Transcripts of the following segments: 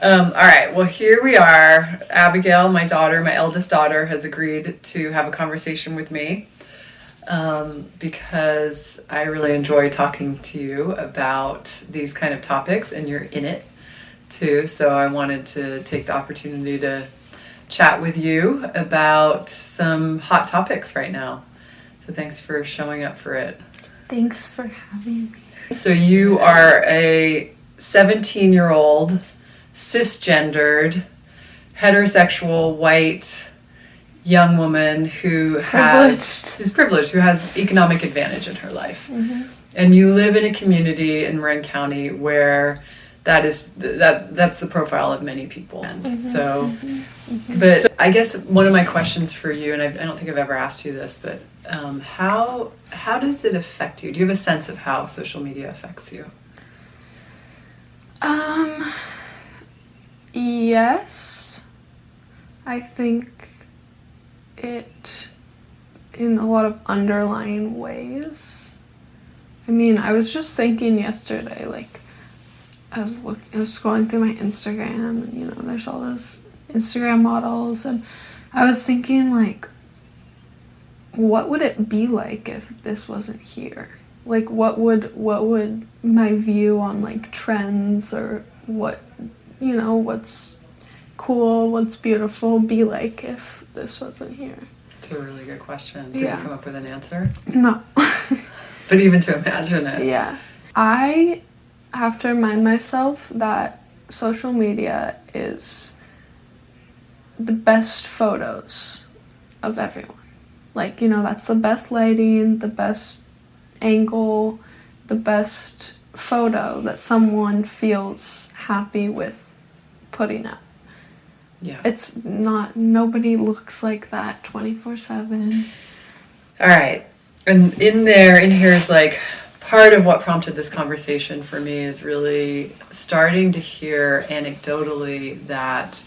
All right, well, here we are. Abigail, my daughter, my eldest daughter, has agreed to have a conversation with me because I really enjoy talking to you about these kind of topics, and you're in it too. So I wanted to take the opportunity to chat with you about some hot topics right now. So thanks for showing up for it. Thanks for having me. So you are a 17-year-old, cisgendered, heterosexual, white, young woman who's privileged, who has economic advantage in her life. Mm-hmm. And you live in a community in Marin County where that's the profile of many people. And so, but I guess one of my questions for you, and I don't think I've ever asked you this, but how does it affect you? Do you have a sense of how social media affects you? Yes. I think it in a lot of underlying ways. I mean, I was just thinking yesterday, like, I was scrolling through my Instagram, and, you know, there's all those Instagram models, and I was thinking, like, what would it be like if this wasn't here? Like, what would my view on, like, trends or what, you know, what's cool, what's beautiful be like if this wasn't here? It's a really good question. Did you come up with an answer? No. But even to imagine it. Yeah. I have to remind myself that social media is the best photos of everyone. Like, you know, that's the best lighting, the best angle, the best photo that someone feels happy with putting up. Yeah. It's not, nobody looks like that 24/7. All right. And in here is like part of what prompted this conversation for me is really starting to hear anecdotally that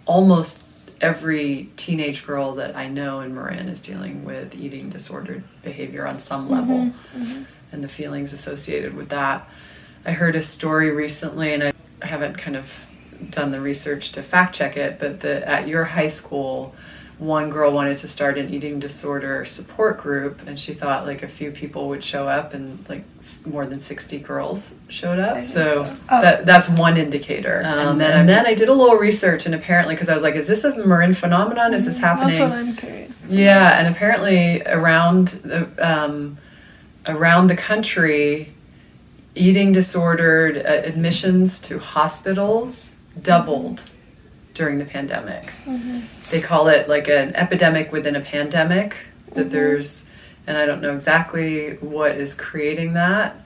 almost every teenage girl that I know in Marin is dealing with eating disordered behavior on some level, and the feelings associated with that. I heard a story recently, and I haven't kind of done the research to fact check it, but at your high school, one girl wanted to start an eating disorder support group, and she thought like a few people would show up, and like more than 60 girls showed up. So that's one indicator. And then I did a little research, and apparently, because I was like, is this a Marin phenomenon? Is this happening? That's what I'm curious. Yeah, and apparently around the country, eating disordered admissions to hospitals doubled during the pandemic. They call it like an epidemic within a pandemic, that there's, and I don't know exactly what is creating that,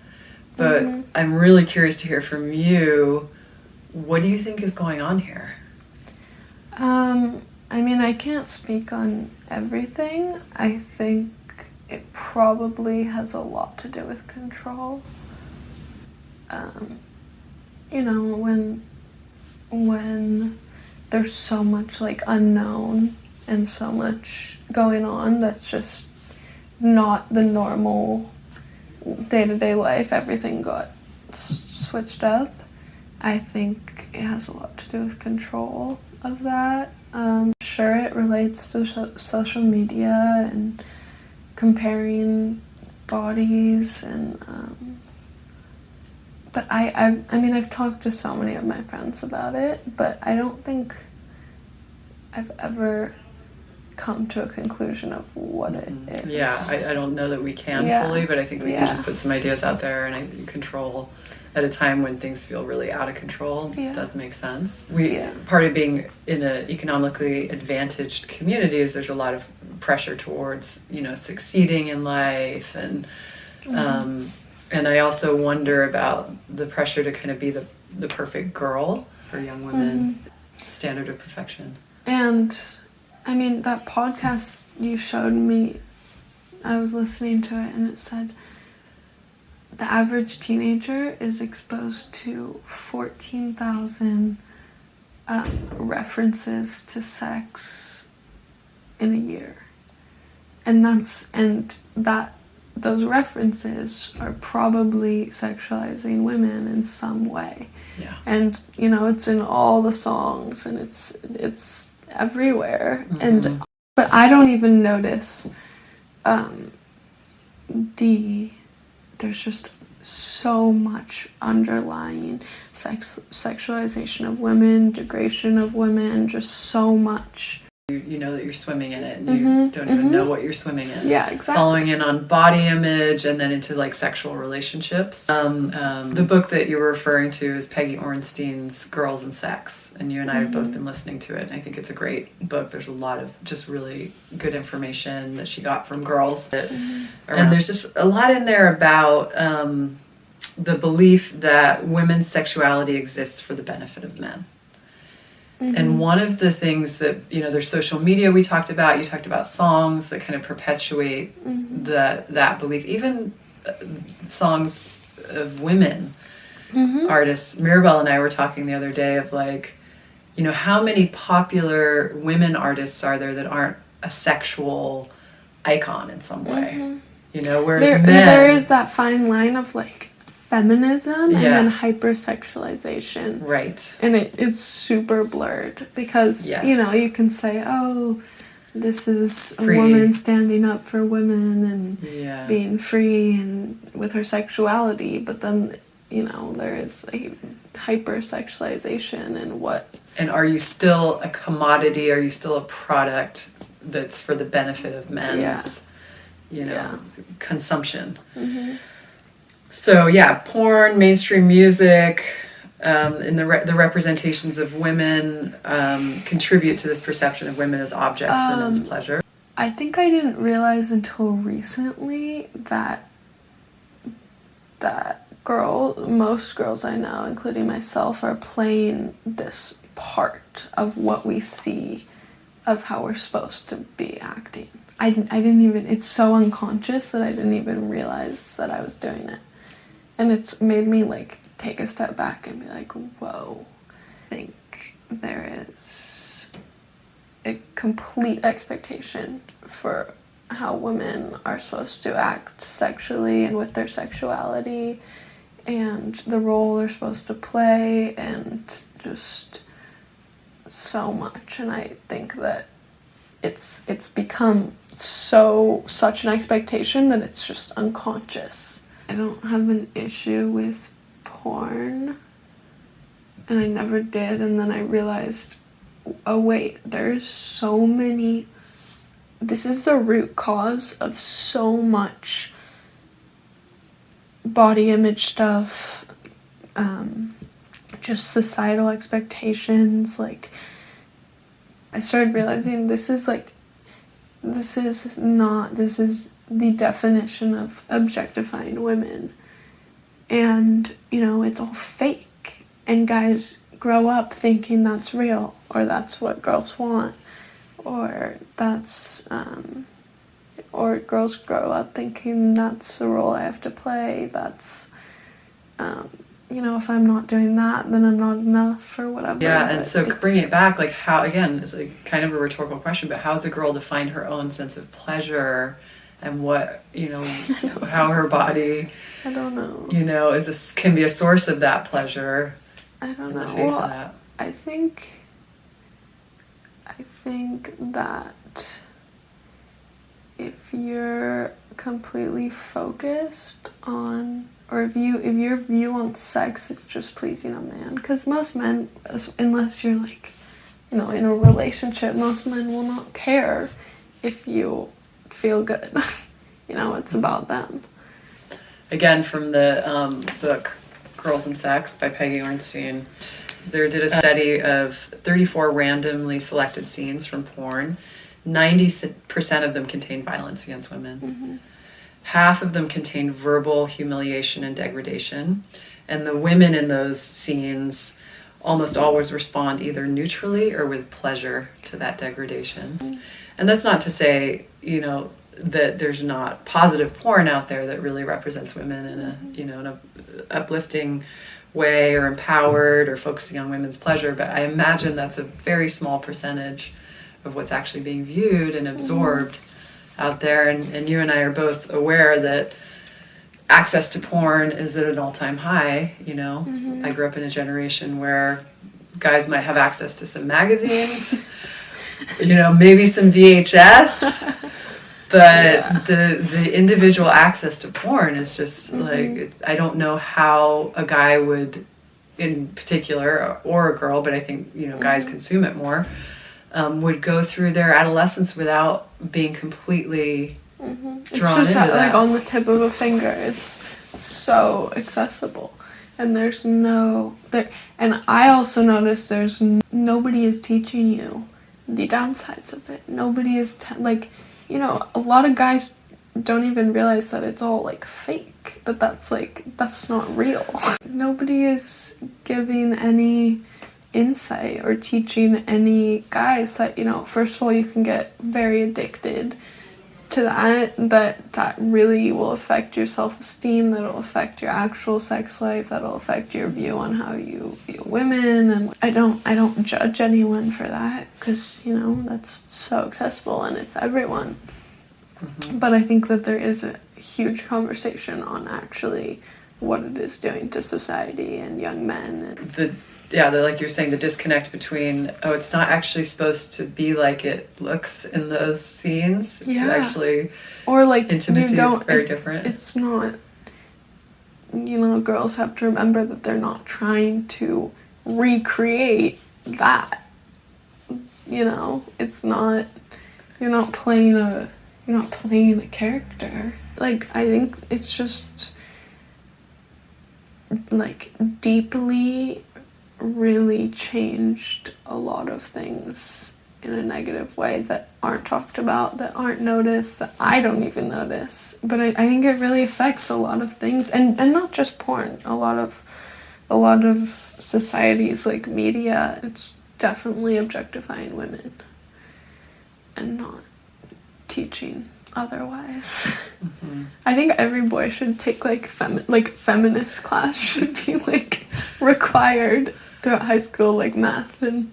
but I'm really curious to hear from you. What do you think is going on here? I mean, I can't speak on everything. I think it probably has a lot to do with control. You know, when there's so much like unknown and so much going on that's just not the normal day-to-day life, everything got switched up. I think it has a lot to do with control of that. Sure, it relates to social media and comparing bodies, and but I mean, I've talked to so many of my friends about it, but I don't think I've ever come to a conclusion of what it is. Yeah, I don't know that we can fully, but I think we can just put some ideas out there, and I think control at a time when things feel really out of control does make sense. Part of being in an economically advantaged community is there's a lot of pressure towards, you know, succeeding in life, and I also wonder about the pressure to kind of be the perfect girl for young women, standard of perfection. And I mean, that podcast you showed me, I was listening to it, and it said the average teenager is exposed to 14,000 references to sex in a year. And those references are probably sexualizing women in some way. Yeah. And, you know, it's in all the songs and it's everywhere. Mm-hmm. But I don't even notice there's just so much underlying sexualization of women, degradation of women, just so much. You know that you're swimming in it, and you don't even know what you're swimming in. Yeah, exactly. Following in on body image, and then into like sexual relationships. The book that you're referring to is Peggy Orenstein's Girls and Sex, and you and I have both been listening to it, and I think it's a great book. There's a lot of just really good information that she got from girls. And there's just a lot in there about the belief that women's sexuality exists for the benefit of men. And one of the things that, you know, there's social media we talked about, you talked about songs that kind of perpetuate that belief. Even songs of women artists. Mirabelle and I were talking the other day of like, you know, how many popular women artists are there that aren't a sexual icon in some way? You know, whereas there is that fine line of like feminism and then hypersexualization. Right. And it's super blurred because, you know, you can say, oh, this is a woman standing up for women and being free and with her sexuality, but then, you know, there is a hypersexualization and what. And are you still a commodity? Are you still a product that's for the benefit of men's, you know, consumption? So yeah, porn, mainstream music, and the representations of women contribute to this perception of women as objects for men's pleasure. I think I didn't realize until recently that most girls I know, including myself, are playing this part of what we see of how we're supposed to be acting. I didn't even, it's so unconscious that I didn't even realize that I was doing it. And it's made me like take a step back and be like, whoa. I think there is a complete expectation for how women are supposed to act sexually and with their sexuality and the role they're supposed to play and just so much. And I think that it's become such an expectation that it's just unconscious. I don't have an issue with porn, and I never did, and then I realized, oh wait, there's so many, this is the root cause of so much body image stuff, just societal expectations. Like, I started realizing this is the definition of objectifying women. And, you know, it's all fake. And guys grow up thinking that's real, or that's what girls want, or or girls grow up thinking that's the role I have to play, that's, you know, if I'm not doing that, then I'm not enough, or whatever. Yeah, and so bringing it back, like how, again, it's like kind of a rhetorical question, but how's a girl define her own sense of pleasure and what, you know, how her body, I don't know, you know, can be a source of that pleasure. I don't know. In the face of that. I think that if you're completely focused on, or if your view on sex is just pleasing a man, because most men, unless you're like, you know, in a relationship, most men will not care if you feel good. You know, it's about them. Again, from the book Girls and Sex by Peggy Orenstein, they did a study of 34 randomly selected scenes from porn. 90% of them contain violence against women. Half of them contain verbal humiliation and degradation. And the women in those scenes almost always respond either neutrally or with pleasure to that degradation. And that's not to say, you know, that there's not positive porn out there that really represents women in a, you know, in a uplifting way, or empowered, or focusing on women's pleasure, but I imagine that's a very small percentage of what's actually being viewed and absorbed out there, and you and I are both aware that access to porn is at an all-time high, you know. I grew up in a generation where guys might have access to some magazines, you know, maybe some VHS, but the individual access to porn is just like, I don't know how a guy would, in particular, or a girl, but I think, you know, guys consume it more, would go through their adolescence without being completely It's drawn just into that. like on the tip of a finger. It's so accessible, and there's no there. And I also noticed nobody is teaching you the downsides of it. Nobody is like, you know, a lot of guys don't even realize that it's all like fake. That's not real. Nobody is giving any insight or teaching any guys that, you know, first of all, you can get very addicted to that really will affect your self-esteem, that'll affect your actual sex life, that'll affect your view on how you view women. And I don't judge anyone for that, because, you know, that's so accessible and it's everyone. But I think that there is a huge conversation on actually what it is doing to society and young men. And like you're saying, the disconnect between, it's not actually supposed to be like it looks in those scenes. It's actually, or like, intimacy is very different. It's not, you know, girls have to remember that they're not trying to recreate that. You know, it's not, you're not playing a character. Like, I think it's just like deeply really changed a lot of things in a negative way that aren't talked about, that aren't noticed, that I don't even notice. But I think it really affects a lot of things, and not just porn. A lot of societies, like media, it's definitely objectifying women and not teaching otherwise. I think every boy should take like feminist class should be like required throughout high school, like math and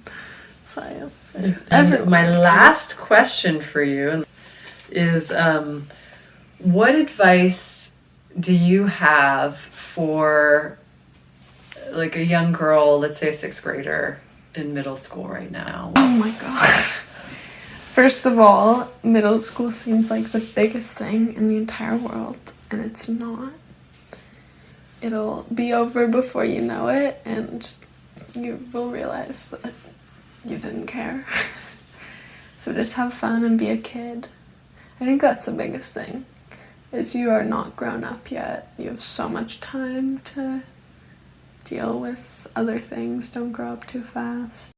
science. And my last question for you is, what advice do you have for like a young girl, let's say a 6th grader in middle school right now? Oh my gosh. First of all, middle school seems like the biggest thing in the entire world, and it's not. It'll be over before you know it, and you will realize that you didn't care. So just have fun and be a kid. I think that's the biggest thing, is you are not grown up yet. You have so much time to deal with other things. Don't grow up too fast.